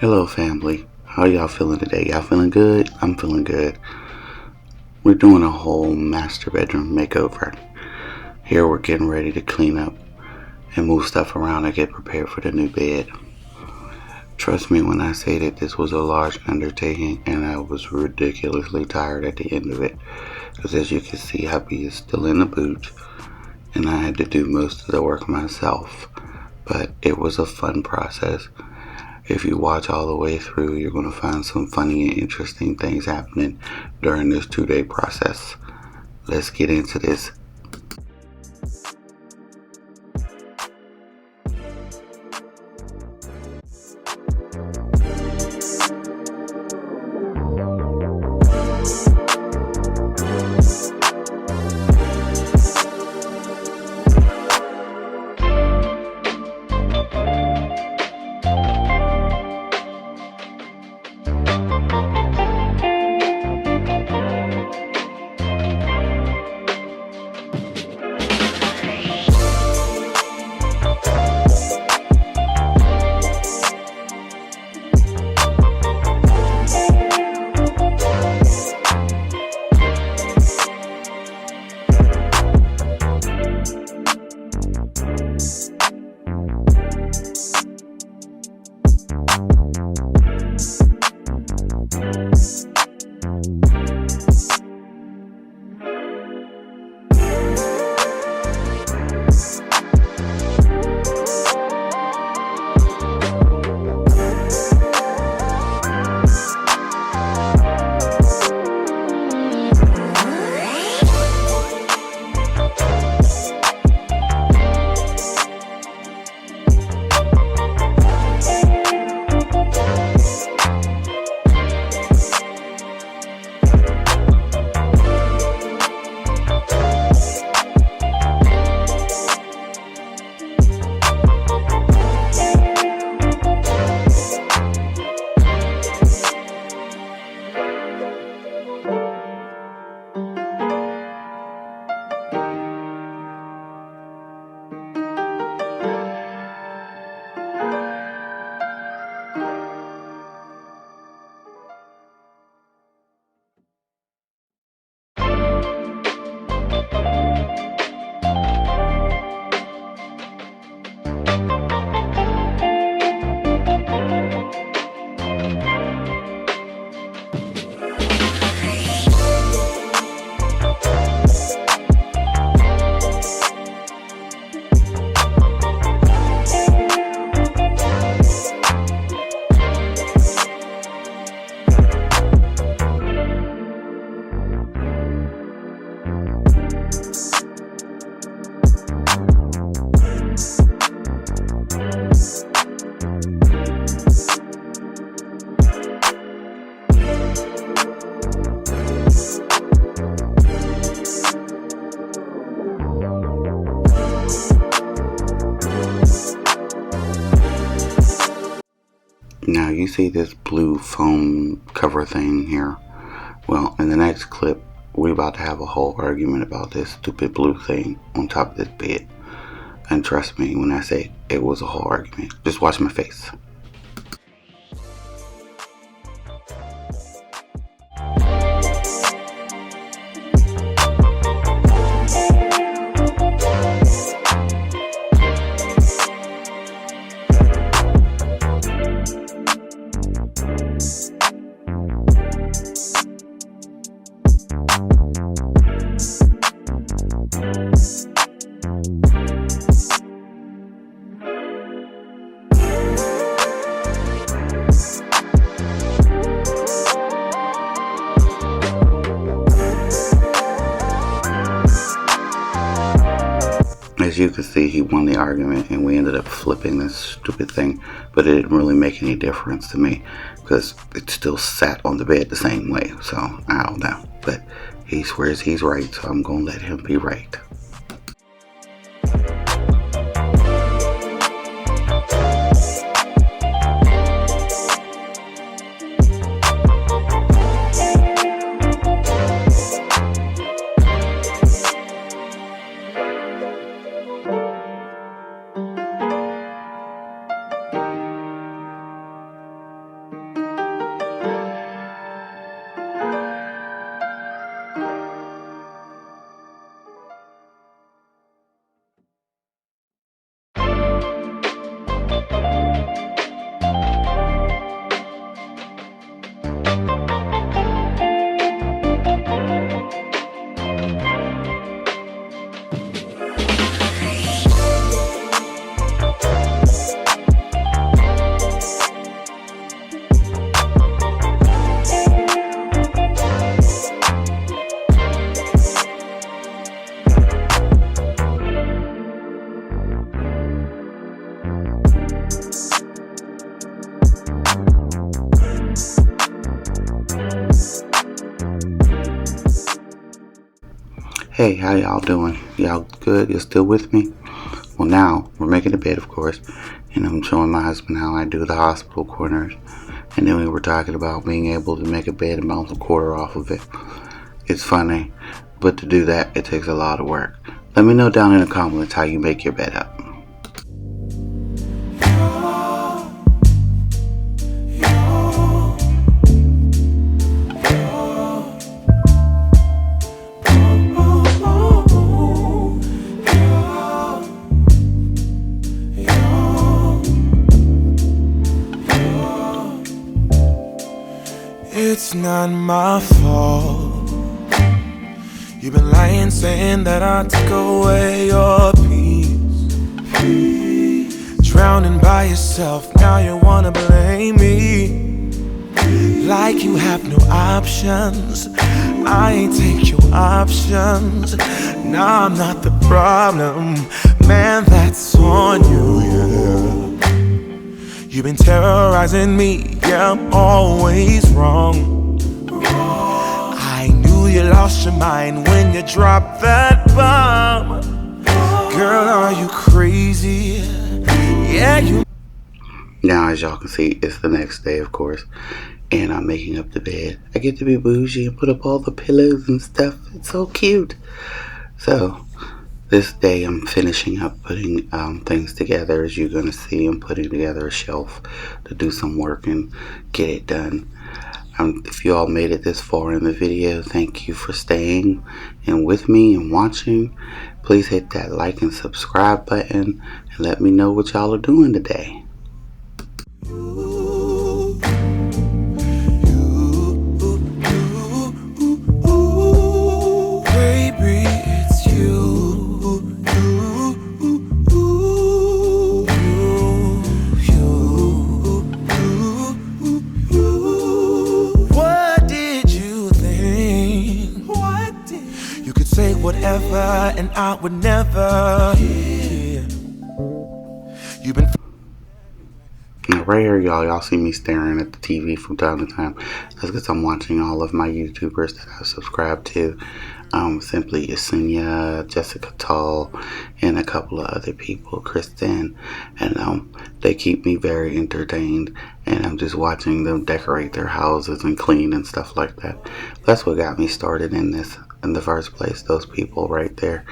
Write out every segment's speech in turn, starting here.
Hello, family. How y'all feeling today? Y'all feeling good? I'm feeling good. We're doing a whole master bedroom makeover. Here we're getting ready to clean up and move stuff around and get prepared for the new bed. Trust me when I say that this was a large undertaking and I was ridiculously tired at the end of it. Because as you can see, hubby is still in the boot and I had to do most of the work myself. But it was a fun process. If you watch all the way through, you're going to find some funny and interesting things happening during this 2-day process. Let's get into this. Now you see this blue foam cover thing here. Well, in the next clip, we're about to have a whole argument about this stupid blue thing on top of this bed. And trust me when I say it was a whole argument. Just watch my face. As you can see, he won the argument and we ended up flipping this stupid thing, but it didn't really make any difference to me because it still sat on the bed the same way. So I don't know, but he swears he's right, so I'm gonna let him be right. Hey, how y'all doing? Y'all good? You still with me? Well, now we're making the bed, of course, and I'm showing my husband how I do the hospital corners. And then we were talking about being able to make a bed and bounce a quarter off of it. It's funny, but to do that, it takes a lot of work. Let me know down in the comments how you make your bed up. It's not my fault. You've been lying, saying that I took away your peace. Drowning by yourself, now you wanna blame me. Like you have no options. I ain't take your options. Nah, I'm not the problem. Man, that's on you, yeah. You've been terrorizing me, yeah, I'm always wrong. I knew you lost your mind when you dropped that bomb. Girl, are you crazy? Yeah, you. Now, as y'all can see, it's the next day, of course, and I'm making up the bed. I get to be bougie and put up all the pillows and stuff. It's so cute. So, this day I'm finishing up putting things together. As you're going to see, I'm putting together a shelf to do some work and get it done. If you all made it this far in the video, thank you for staying and with me and watching. Please hit that like and subscribe button and let me know what y'all are doing today. Whatever, and I would never. Yeah. You've been. Now right here, y'all see me staring at the TV from time to time. That's because I'm watching all of my YouTubers that I've subscribed to. Simply Yesenia, Jessica Tull, and a couple of other people, Kristen, and they keep me very entertained, and I'm just watching them decorate their houses and clean and stuff like that. That's what got me started in this in the first place, those people right there,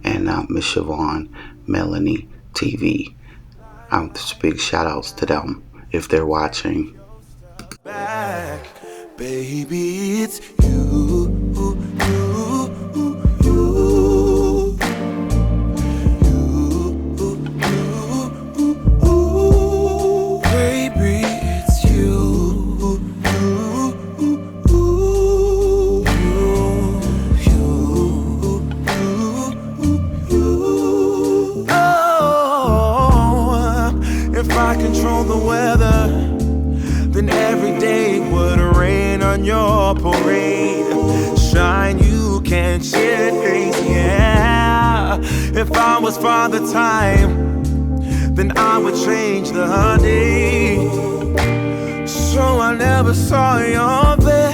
and Miss Siobhan, Melanie TV. Just big shout outs to them if they're watching. Back, baby, it's you. If I control the weather, then every day would rain on your parade. Shine, you can't chase, yeah. If I was Father Time, then I would change the day. So I never saw your face.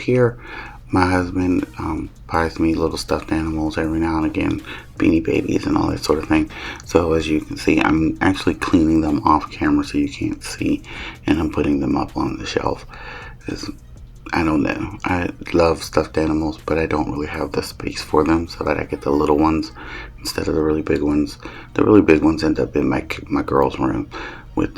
here, my husband buys me little stuffed animals every now and again, Beanie Babies and all that sort of thing. So as you can see, I'm actually cleaning them off camera so you can't see, and I'm putting them up on the shelf. I don't know, I love stuffed animals, but I don't really have the space for them, so that I get the little ones instead of the really big ones. The really big ones end up in my girls' room with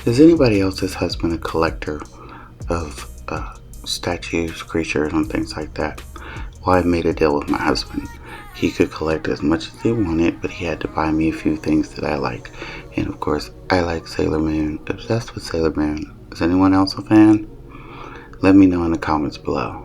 Is anybody else's husband a collector of statues, creatures, and things like that? Well, I made a deal with my husband. He could collect as much as he wanted, but he had to buy me a few things that I like. And of course, I like Sailor Moon, obsessed with Sailor Moon. Is anyone else a fan? Let me know in the comments below.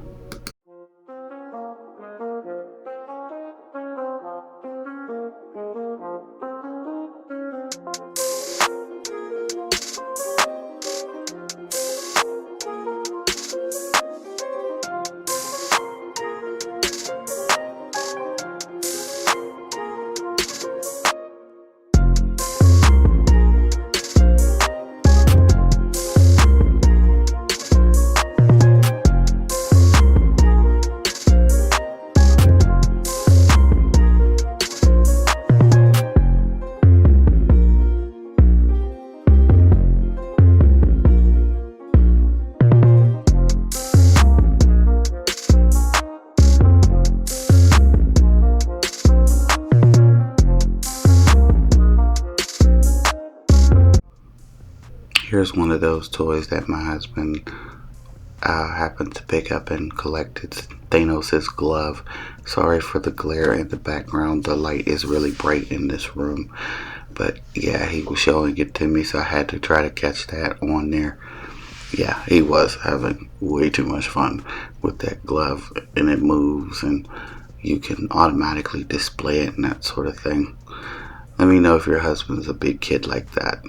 Here's one of those toys that my husband happened to pick up and collect. It's Thanos' glove. Sorry for the glare in the background. The light is really bright in this room. But yeah, he was showing it to me, so I had to try to catch that on there. Yeah, he was having way too much fun with that glove, and it moves, and you can automatically display it and that sort of thing. Let me know if your husband's a big kid like that.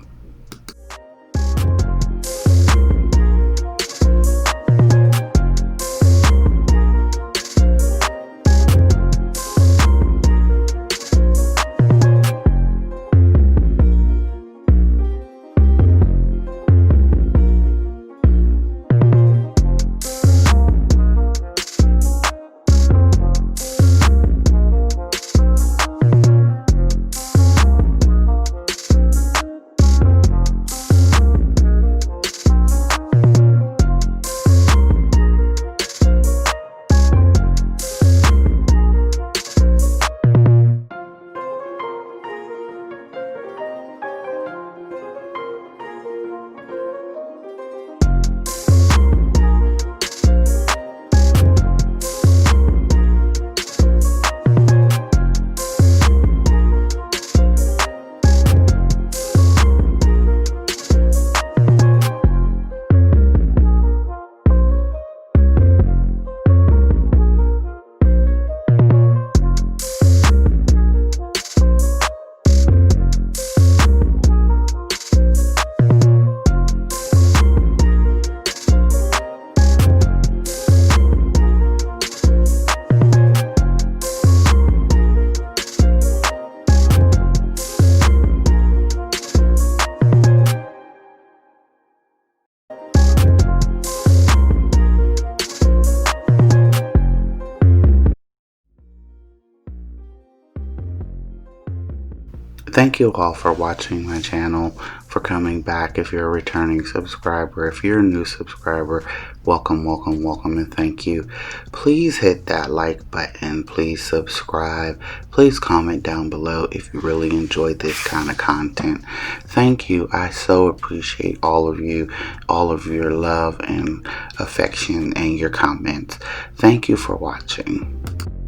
Thank you all for watching my channel, for coming back. If you're a returning subscriber, if you're a new subscriber, welcome, welcome, welcome, and thank you. Please hit that like button. Please subscribe. Please comment down below if you really enjoyed this kind of content. Thank you. I so appreciate all of you, all of your love and affection and your comments. Thank you for watching.